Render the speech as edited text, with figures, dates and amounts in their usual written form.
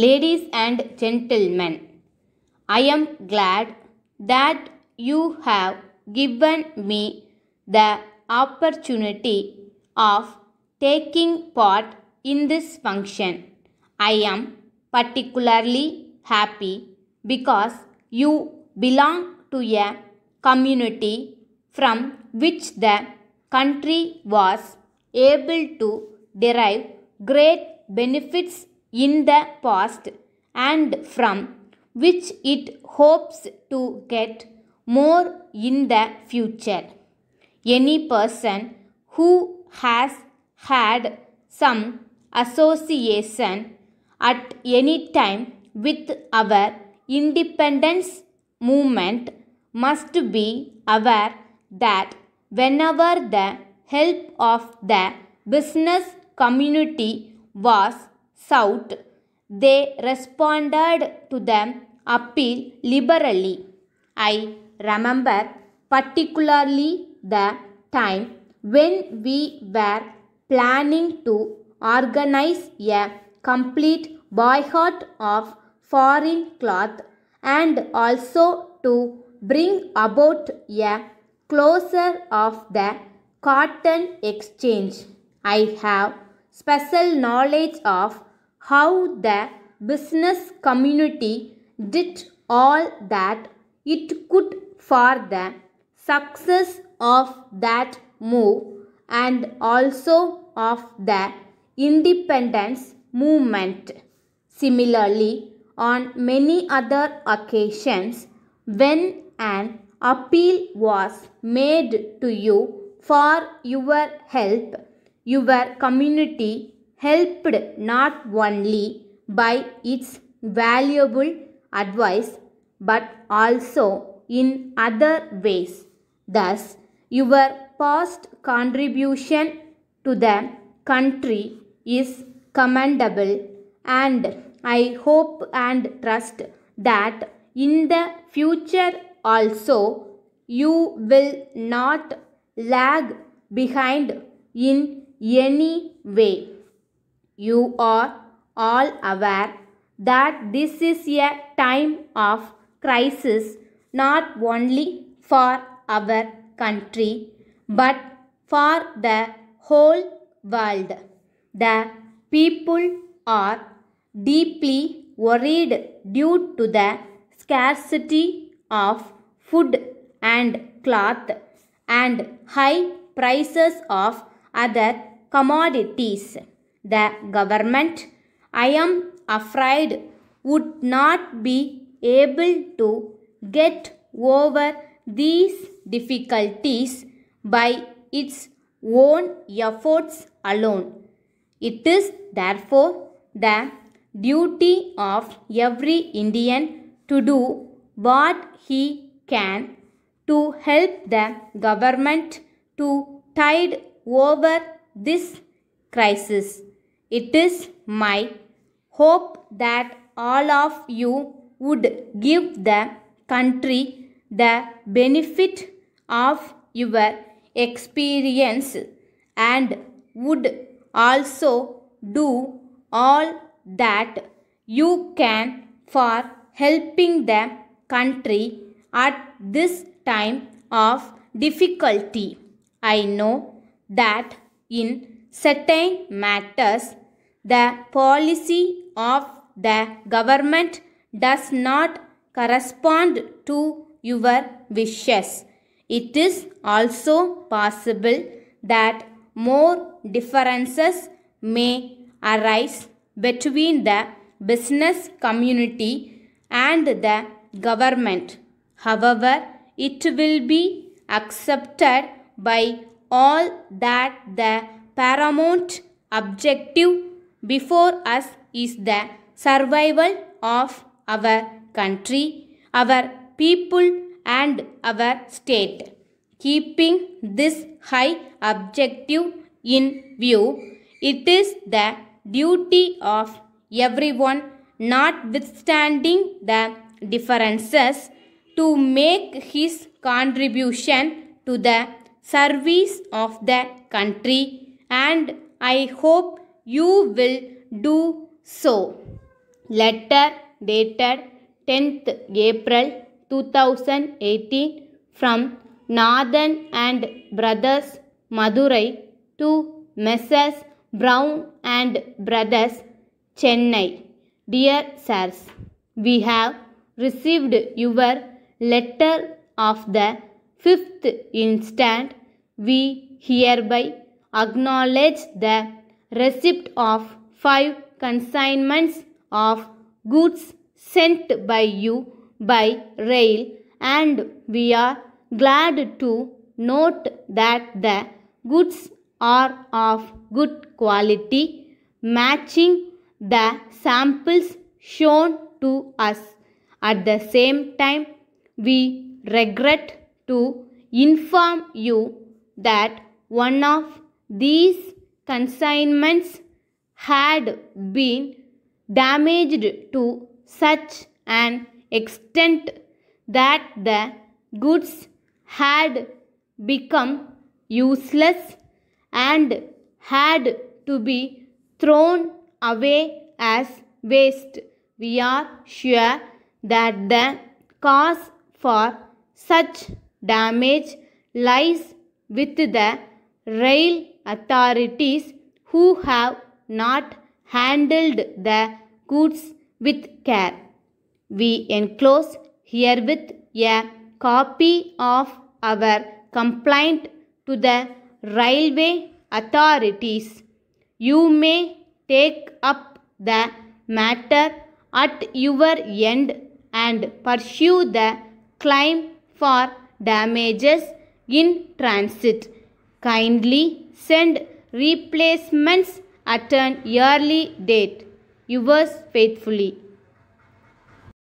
Ladies and gentlemen, I am glad that you have given me the opportunity of taking part in this function. I am particularly happy because you belong to a community from which the country was able to derive great benefits in the past and from which it hopes to get more in the future. Any person who has had some association at any time with our independence movement must be aware that whenever the help of the business community was sought, they responded to the appeal liberally. I remember particularly the time when we were planning to organize a complete boycott of foreign cloth and also to bring about a closure of the cotton exchange. I have special knowledge of how the business community did all that it could for the success of that move and also of the independence movement. Similarly, on many other occasions, when an appeal was made to you for your help, your community helped not only by its valuable advice but also in other ways. Thus, your past contribution to the country is commendable, and I hope and trust that in the future also you will not lag behind in any way. You are all aware that this is a time of crisis not only for our country but for the whole world. The people are deeply worried due to the scarcity of food and cloth and high prices of other commodities. The government, I am afraid, would not be able to get over these difficulties by its own efforts alone. It is therefore the duty of every Indian to do what he can to help the government to tide over this crisis. It is my hope that all of you would give the country the benefit of your experience and would also do all that you can for helping the country at this time of difficulty. I know that in certain matters the policy of the government does not correspond to your wishes. It is also possible that more differences may arise between the business community and the government. However, it will be accepted by all that the paramount objective before us is the survival of our country, our people and our state. Keeping this high objective in view, it is the duty of everyone, notwithstanding the differences, to make his contribution to the service of the country, and I hope you will do so. Letter dated 10th April 2018 from Nathan and Brothers, Madurai to Messrs. Brown and Brothers, Chennai. Dear Sirs, we have received your letter of the 5th instant. We hereby acknowledge the receipt of 5 consignments of goods sent by you by rail, and we are glad to note that the goods are of good quality, matching the samples shown to us. At the same time, we regret to inform you that one of these consignments had been damaged to such an extent that the goods had become useless and had to be thrown away as waste. We are sure that the cause for such damage lies with the rail authorities, who have not handled the goods with care. We enclose herewith a copy of our complaint to the railway authorities. You may take up the matter at your end and pursue the claim for damages in transit. Kindly send replacements at an early date. Yours faithfully.